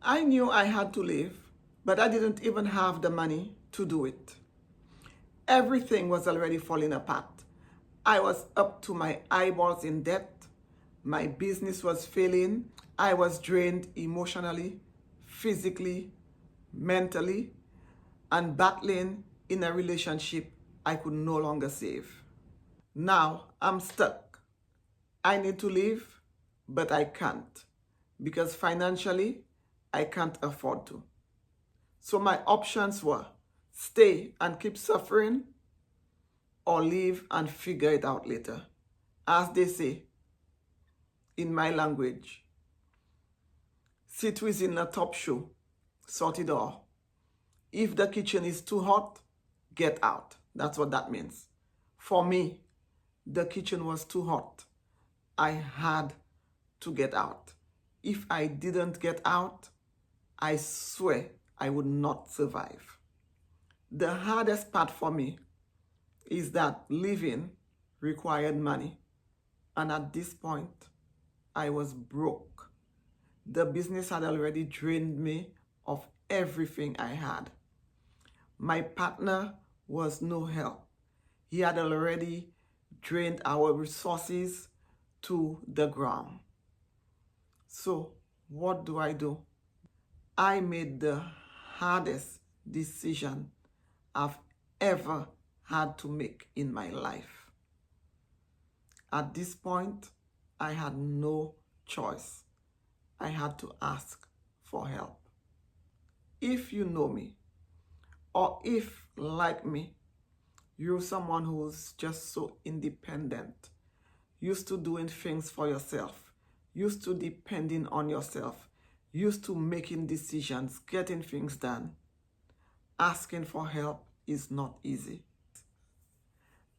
I knew I had to leave, but I didn't even have the money to do it. Everything was already falling apart. I was up to my eyeballs in debt. My business was failing. I was drained emotionally, physically, mentally, and battling in a relationship I could no longer save. Now I'm stuck. I need to leave, but I can't because financially I can't afford to. So my options were stay and keep suffering or leave and figure it out later. As they say in my language, sit within a top shoe, sort it all. If the kitchen is too hot, get out. That's what that means. For me, the kitchen was too hot. I had to get out. If I didn't get out, I swear I would not survive. The hardest part for me is that living required money. And at this point, I was broke. The business had already drained me of everything I had. My partner was no help. He had already drained our resources to the ground. So what do? I made the hardest decision I've ever had to make in my life. At this point, I had no choice. I had to ask for help. If you know me, or if, like me, you're someone who's just so independent, used to doing things for yourself, used to depending on yourself, used to making decisions, getting things done, asking for help is not easy.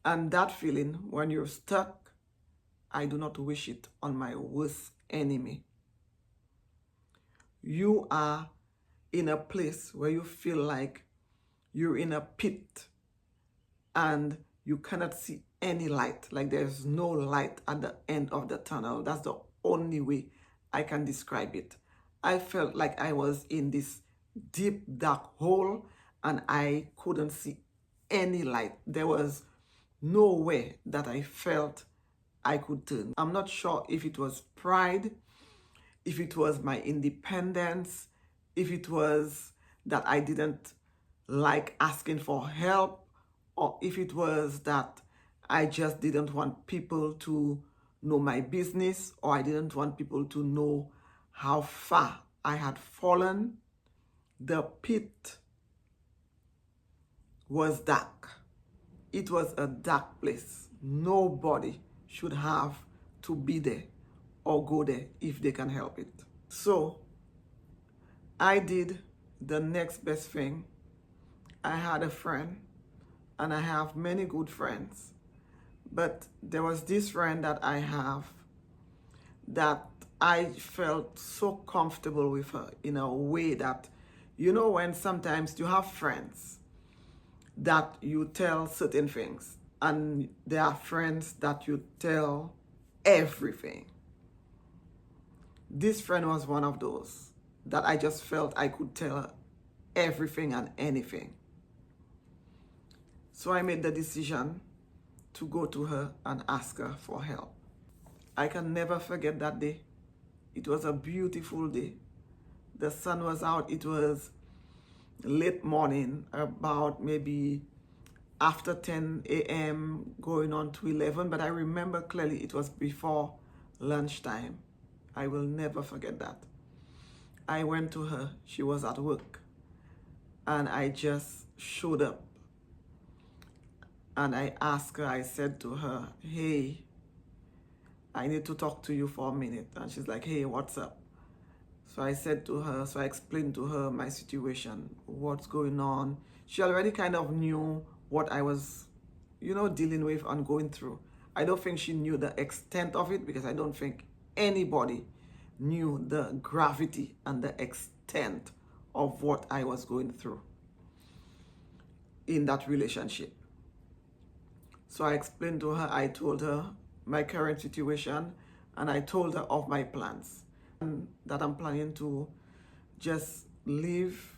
And that feeling when you're stuck, I do not wish it on my worst enemy. You are in a place where you feel like you're in a pit and you cannot see any light, like there's no light at the end of the tunnel. That's the only way I can describe it. I felt like I was in this deep dark hole and I couldn't see any light. There was nowhere that I felt I could turn. I'm not sure if it was pride, if it was my independence, if it was that I didn't like asking for help, or if it was that I just didn't want people to know my business, or I didn't want people to know how far I had fallen. The pit was dark. It was a dark place. Nobody should have to be there or go there if they can help it. So I did the next best thing. I had a friend, and I have many good friends, but there was this friend that I have that I felt so comfortable with her in a way that, you know, when sometimes you have friends that you tell certain things, and there are friends that you tell everything. This friend was one of those that I just felt I could tell her everything and anything. So I made the decision to go to her and ask her for help. I can never forget that day. It was a beautiful day. The sun was out. It was late morning, about maybe after 10 a.m. going on to 11, but I remember clearly it was before lunchtime. I will never forget that. I went to her. She was at work, and I just showed up. And I asked her, I said to her, hey, I need to talk to you for a minute. And she's like, hey, what's up? So I said to her, so I explained to her my situation, what's going on. She already kind of knew what I was, dealing with and going through. I don't think she knew the extent of it, because I don't think anybody knew the gravity and the extent of what I was going through in that relationship. So I explained to her, I told her my current situation, and I told her of my plans, and that I'm planning to just leave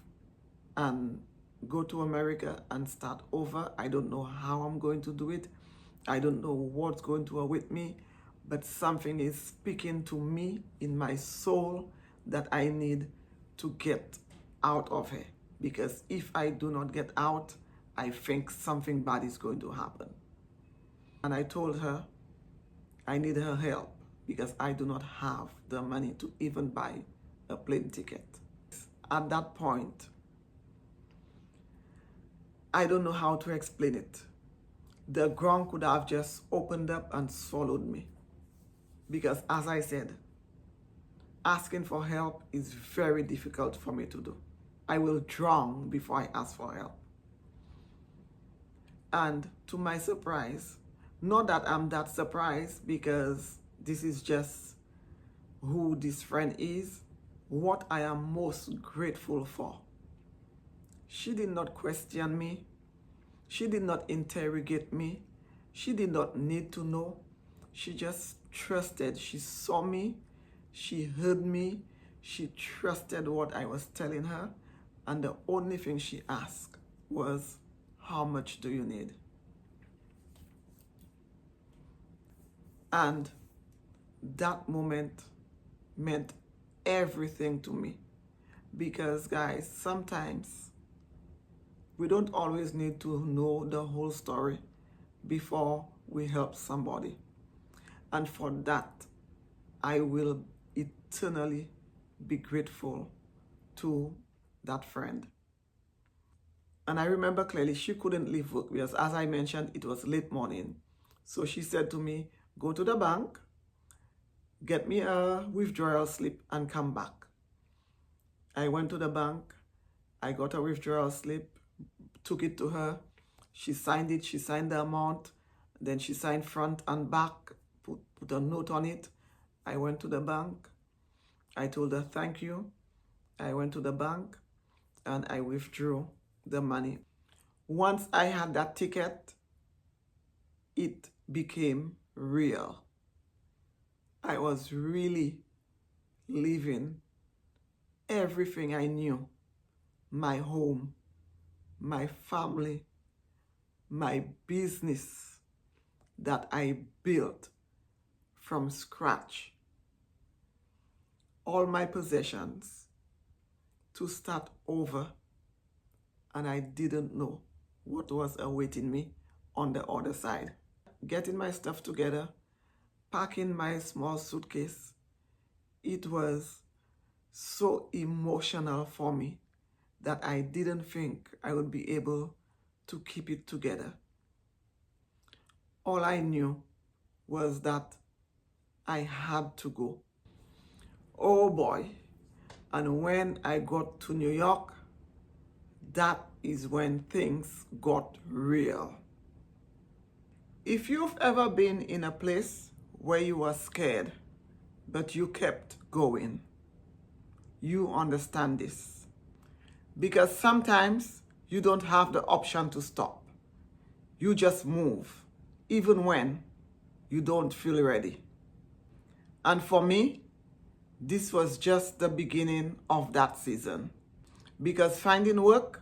and go to America and start over. I don't know how I'm going to do it. I don't know what's going to await me, but something is speaking to me in my soul that I need to get out of here. Because if I do not get out, I think something bad is going to happen. And I told her I need her help because I do not have the money to even buy a plane ticket. At that point, I don't know how to explain it. The ground could have just opened up and swallowed me. Because as I said, asking for help is very difficult for me to do. I will drown before I ask for help. And to my surprise, not that I'm that surprised because this is just who this friend is, what I am most grateful for. She did not question me. She did not interrogate me. She did not need to know. She just trusted. She saw me. She heard me. She trusted what I was telling her. And the only thing she asked was, how much do you need? And that moment meant everything to me. Because guys, sometimes we don't always need to know the whole story before we help somebody. And for that, I will eternally be grateful to that friend. And I remember clearly she couldn't leave work because, as I mentioned, it was late morning. So she said to me, go to the bank, get me a withdrawal slip and come back. I went to the bank, I got a withdrawal slip, took it to her. She signed it, she signed the amount, then she signed front and back, put a note on it. I went to the bank, I told her thank you. I went to the bank and I withdrew the money. Once I had that ticket, it became real. I was really leaving everything I knew, my home, my family, my business that I built from scratch, all my possessions, to start over, and I didn't know what was awaiting me on the other side. Getting my stuff together, packing my small suitcase, it was so emotional for me that I didn't think I would be able to keep it together. All I knew was that I had to go. Oh boy. And when I got to New York, that is when things got real. If you've ever been in a place where you were scared, but you kept going, you understand this. Because sometimes you don't have the option to stop. You just move, even when you don't feel ready. And for me, this was just the beginning of that season. Because finding work,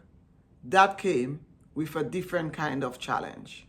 that came with a different kind of challenge.